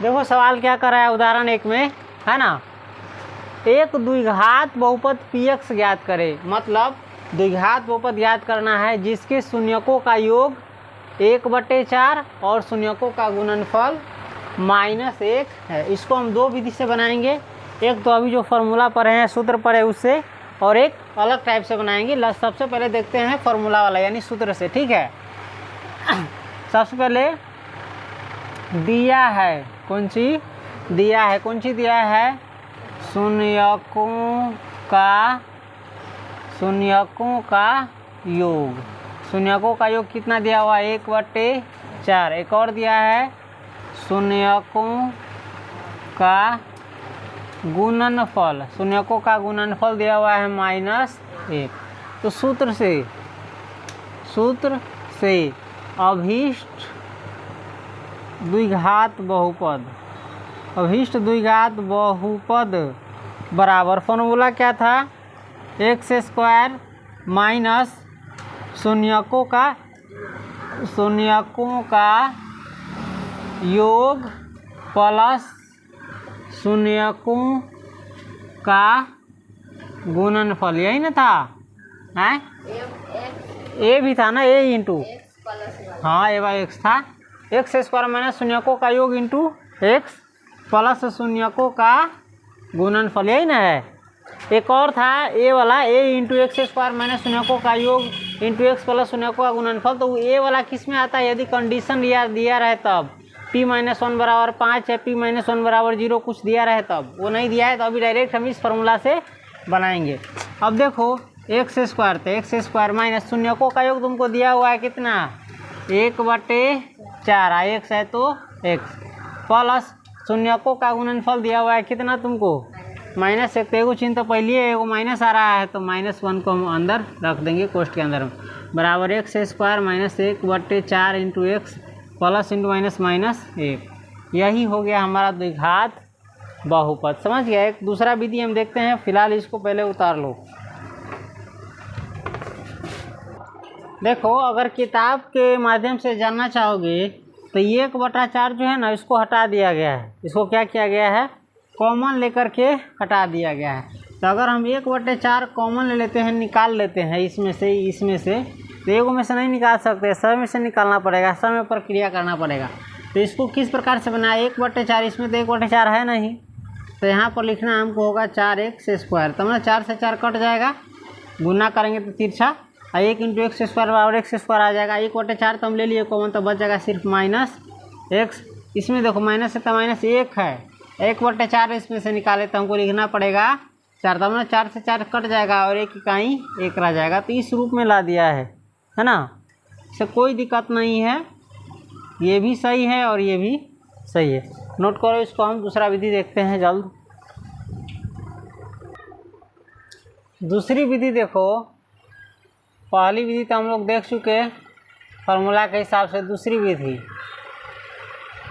देखो सवाल क्या कर रहा है उदाहरण 1 में, है ना, एक द्विघात बहुपद px ज्ञात करे। मतलब द्विघात बहुपद ज्ञात करना है जिसके शून्यकों का योग 1/4 और शून्यकों का गुणनफल -1 है। इसको हम दो विधि से बनाएंगे, एक तो अभी जो फॉर्मूला पढ़े हैं सूत्र पढ़े उससे, और एक अलग टाइप से बनाएंगे। सबसे पहले देखते हैं फॉर्मूला वाला यानी सूत्र से, ठीक है। सबसे पहले दिया है कौन सी दिया है शून्यकों का योग। शून्यकों का योग कितना दिया हुआ है 1/4। एक और दिया है शून्यकों का गुणनफल, शून्यकों का गुणनफल दिया हुआ है -1। तो सूत्र से अभीष्ट द्विघात बहुपद बराबर, फॉर्मूला क्या था, x² माइनस शून्यकों का योग प्लस शून्यकों का गुणनफल, यही ना था, है ए भी था ना, ए इंटू हाँ a/x था, x² माइनस शून्यकों का योग इंटू x प्लस शून्यकों का गुणनफल, यही ना है। एक और था ए वाला, a इंटू x² माइनस शून्यकों का योग इंटू x प्लस शून्यकों का गुणनफल। तो ए वाला किस में आता है, यदि कंडीशन दिया रहे तब, p-1 बराबर 5 है, p-1 बराबर 0 कुछ दिया रहे तब। वो नहीं दिया है तो अभी डायरेक्ट हम इस फॉर्मूला से बनाएंगे। अब देखो x² थे, x² माइनस शून्यकों का योग तुमको दिया हुआ है कितना 1/4, x है तो x, प्लस शून्यकों का गुणनफल दिया हुआ है कितना तुमको -1। तो एगो चिन्ह तो पहले एगो माइनस आ रहा है तो -1 को हम अंदर रख देंगे कोष्ठ के अंदर, बराबर x² minus 1/4 into x plus into -1। यही हो गया हमारा द्विघात बहुपद। समझ गया। एक दूसरा विधि हम देखते हैं, फिलहाल इसको पहले उतार लो। देखो अगर किताब के माध्यम से जानना चाहोगे तो 1/4 जो है ना, इसको हटा दिया गया है। इसको क्या किया गया है, कॉमन लेकर के हटा दिया गया है। तो अगर हम 1/4 कॉमन ले लेते हैं, निकाल लेते हैं इसमें से, तो एगो में से नहीं निकाल सकते, सब में से निकालना पड़ेगा, सब में प्रक्रिया करना पड़ेगा। तो इसको किस प्रकार से बनाया, 1/4, इसमें तो 1/4 है नहीं, तो यहाँ पर लिखना हमको होगा 4x²। तो मतलब 4 से 4 कट जाएगा, गुना करेंगे तो तिरछा, और 1 इंटू x² बराबर x² आ जाएगा। 1/4 तो हम ले लिए कॉमन, तो बच जाएगा सिर्फ -x। इसमें देखो माइनस है तो -1 है, 1/4 इसमें से निकाले तो हमको लिखना पड़ेगा 4, तो मतलब 4 से 4 कट जाएगा और 1 इकाई 1 रह जाएगा। तो इस रूप में ला दिया है ना, इससे कोई दिक्कत नहीं है, ये भी सही है और ये भी सही है। नोट करो इसको। हम दूसरा विधि देखते हैं जल्द। दूसरी विधि देखो, पहली विधि तो हम लोग देख चुके फार्मूला के हिसाब से। दूसरी विधि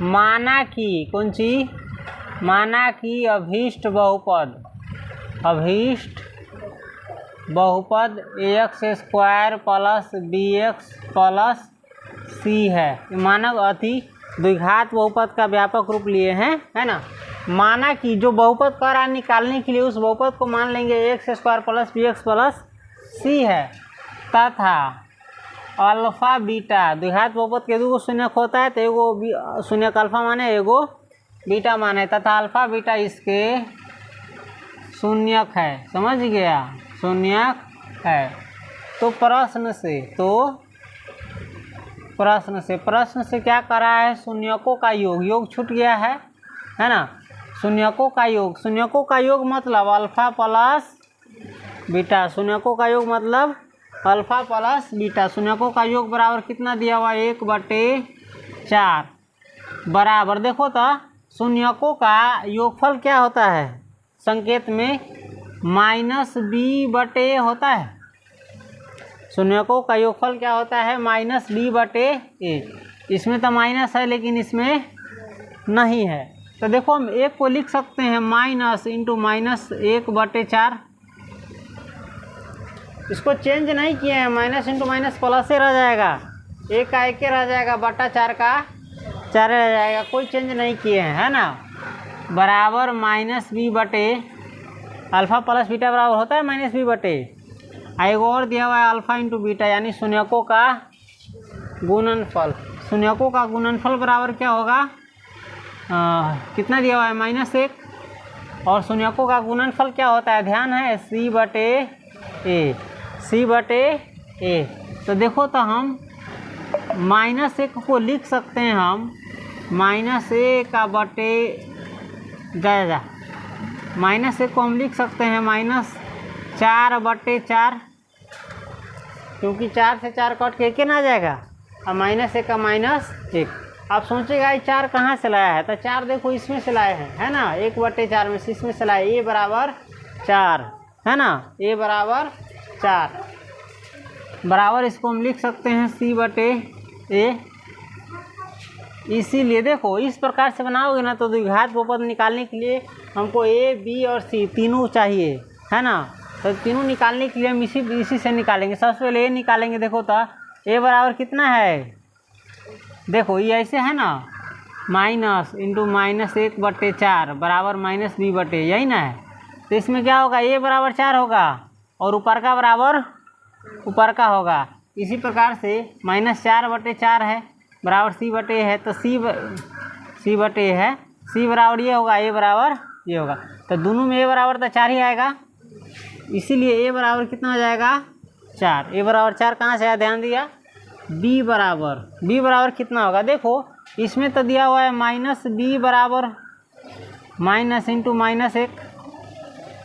माना कि कौन सी, माना कि अभीष्ट बहुपद ax² plus bx plus c है। मानव अति द्विघात बहुपद का व्यापक रूप लिए हैं, है ना। माना कि जो बहुपद कर रहा है निकालने के लिए, उस बहुपद को मान लेंगे x² plus bx plus c है, तथा अल्फा बीटा, द्विघात बहुपद के दो शून्यक होता है, तो एगो शून्यक अल्फा माने, एगो बीटा माने, तथा अल्फा बीटा इसके शून्यक है। समझ गया, शून्यक है। तो प्रश्न से क्या करा है, शून्यकों का योग छूट गया है ना। शून्यकों का योग मतलब अल्फा प्लस बीटा, शून्यकों का योग मतलब अल्फा प्लस बीटा। शून्यकों का योग बराबर कितना दिया हुआ 1/4 बराबर, देखो तो शून्यकों का योगफल क्या होता है, संकेत में -b/a होता है। शून्यकों का योगफल क्या होता है, -b/a। इसमें तो माइनस है लेकिन इसमें नहीं है, तो देखो हम एक को लिख सकते हैं माइनस इंटू -1/4। इसको चेंज नहीं किए हैं, माइनस इंटू माइनस प्लस से रह जाएगा, 1 का 1 रह जाएगा, बटा 4 का 4 रह जाएगा, कोई चेंज नहीं किए हैं, है ना। बराबर माइनस बी बटे अल्फ़ा प्लस बीटा बराबर होता है माइनस बी बटे, एक और दिया हुआ है अल्फ़ा इंटू बीटा, यानी शून्यकों का गुणनफल। शून्यकों का गुणनफल बराबर क्या होगा, कितना दिया हुआ है -1, और शून्यकों का गुणनफल क्या होता है, ध्यान है, सी बटे ए, सी बटे ए। तो देखो तो हम -1 को लिख सकते हैं हम -1 का बटे जा -1 को हम लिख सकते हैं -4 बटे 4, क्योंकि 4 से 4 कट के 1 आ जाएगा, और -1 का -1। आप सोचेगा ये 4 कहाँ से लाया है, तो 4 देखो इसमें से लाए हैं, है ना, 1 बटे 4 में से इसमें से लाए, ए बराबर 4, है ना, ए बराबर 4 बराबर इसको हम लिख सकते हैं सी बटे ए। इसीलिए देखो इस प्रकार से बनाओगे ना तो द्विघात बहुपद निकालने के लिए हमको ए बी और सी तीनों चाहिए, है ना। तो तीनों निकालने के लिए हम इसी से निकालेंगे। सबसे पहले ए निकालेंगे। देखो तो ए बराबर कितना है, देखो ये ऐसे है ना, माइनस इंटू -1 बटे 4 बराबर -b बटे, यही ना है। तो इसमें क्या होगा, ए बराबर 4 होगा और ऊपर का बराबर ऊपर का होगा। इसी प्रकार से -4 बटे 4 है बराबर सी बटे है, तो सी बटे है, सी बराबर ये होगा, ए बराबर ये होगा। तो दोनों में ए बराबर तो 4 ही आएगा, इसीलिए ए बराबर कितना हो जाएगा 4। ए बराबर 4 कहाँ से आया, ध्यान दिया। बी बराबर कितना होगा, देखो इसमें तो दिया हुआ है -b बराबर माइनस इंटू -1,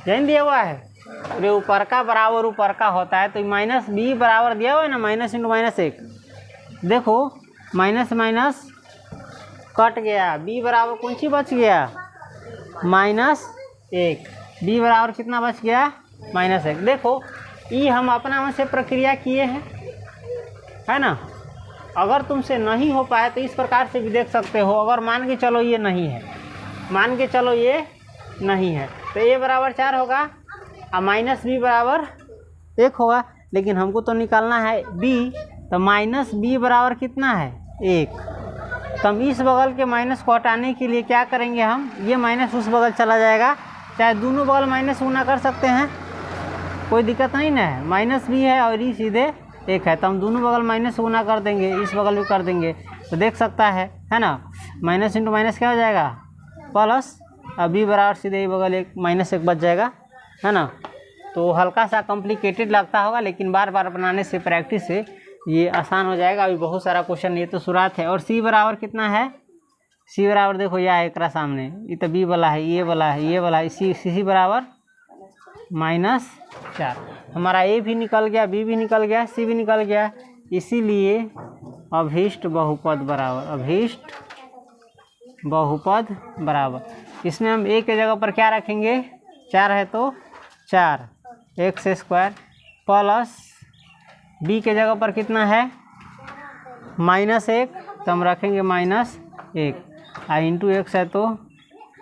यही दिया हुआ है। अरे ऊपर का बराबर ऊपर का होता है, तो -b बराबर दिया हुआ है ना, माइनस इंटू -1। देखो माइनस माइनस कट गया, b बराबर कौन सी बच गया, -1। b बराबर कितना बच गया, -1। देखो ये हम अपना मन से प्रक्रिया किए हैं, है ना। अगर तुमसे नहीं हो पाए तो इस प्रकार से भी देख सकते हो। अगर मान के चलो ये नहीं है, मान के चलो ये नहीं है, तो ए बराबर 4 होगा और -b बराबर 1 होगा। लेकिन हमको तो निकालना है b, तो -b बराबर कितना है 1। तो हम इस बगल के माइनस को हटाने के लिए क्या करेंगे, हम ये माइनस उस बगल चला जाएगा, चाहे दोनों बगल माइनस गुना कर सकते हैं, कोई दिक्कत नहीं ना है। -b है और ये सीधे 1 है, तो हम दोनों बगल माइनस गुना कर देंगे, इस बगल भी कर देंगे, तो देख सकता है ना। माइनस इंटू माइनस क्या हो जाएगा, प्लस, अब b बराबर सीधे ये बगल -1 बच जाएगा, है ना। तो हल्का सा कॉम्प्लिकेटेड लगता होगा, लेकिन बार बार बनाने से, प्रैक्टिस से ये आसान हो जाएगा। अभी बहुत सारा क्वेश्चन, ये तो शुरुआत है। और c बराबर कितना है, c बराबर देखो यह है, एक सामने ये तो b वाला है, ये वाला है, ये वाला है, c बराबर -4। हमारा a भी निकल गया, b भी निकल गया, c भी निकल गया। इसीलिए अभीष्ट बहुपद बराबर इसमें हम a के जगह पर क्या रखेंगे, 4 है तो 4x² प्लस b के जगह पर कितना है -1, तो हम रखेंगे -1 और इंटू x है। तो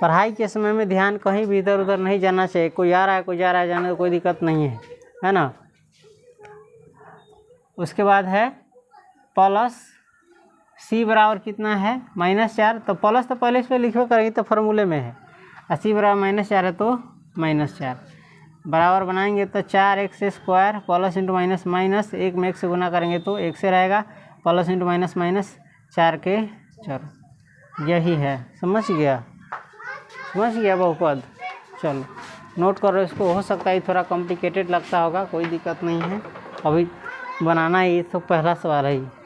पढ़ाई के समय में ध्यान कहीं भी इधर उधर नहीं जाना चाहिए, कोई आ रहा है कोई जा रहा है, जाने तो कोई दिक्कत नहीं है ना। उसके बाद है प्लस c बराबर कितना है -4, तो प्लस तो पहले इस पर लिखो करेंगे तो फार्मूले में है, और c बराबर -4 है तो -4 बराबर बनाएंगे तो 4x² प्लस इंटू माइनस 1 में 1 से गुना करेंगे तो 1 से रहेगा, प्लस इंटू माइनस 4 के 4। यही है, समझ गया बहुपद। चलो नोट करो इसको, हो सकता है थोड़ा कॉम्प्लिकेटेड लगता होगा, कोई दिक्कत नहीं है, अभी बनाना ही तो पहला सवाल है।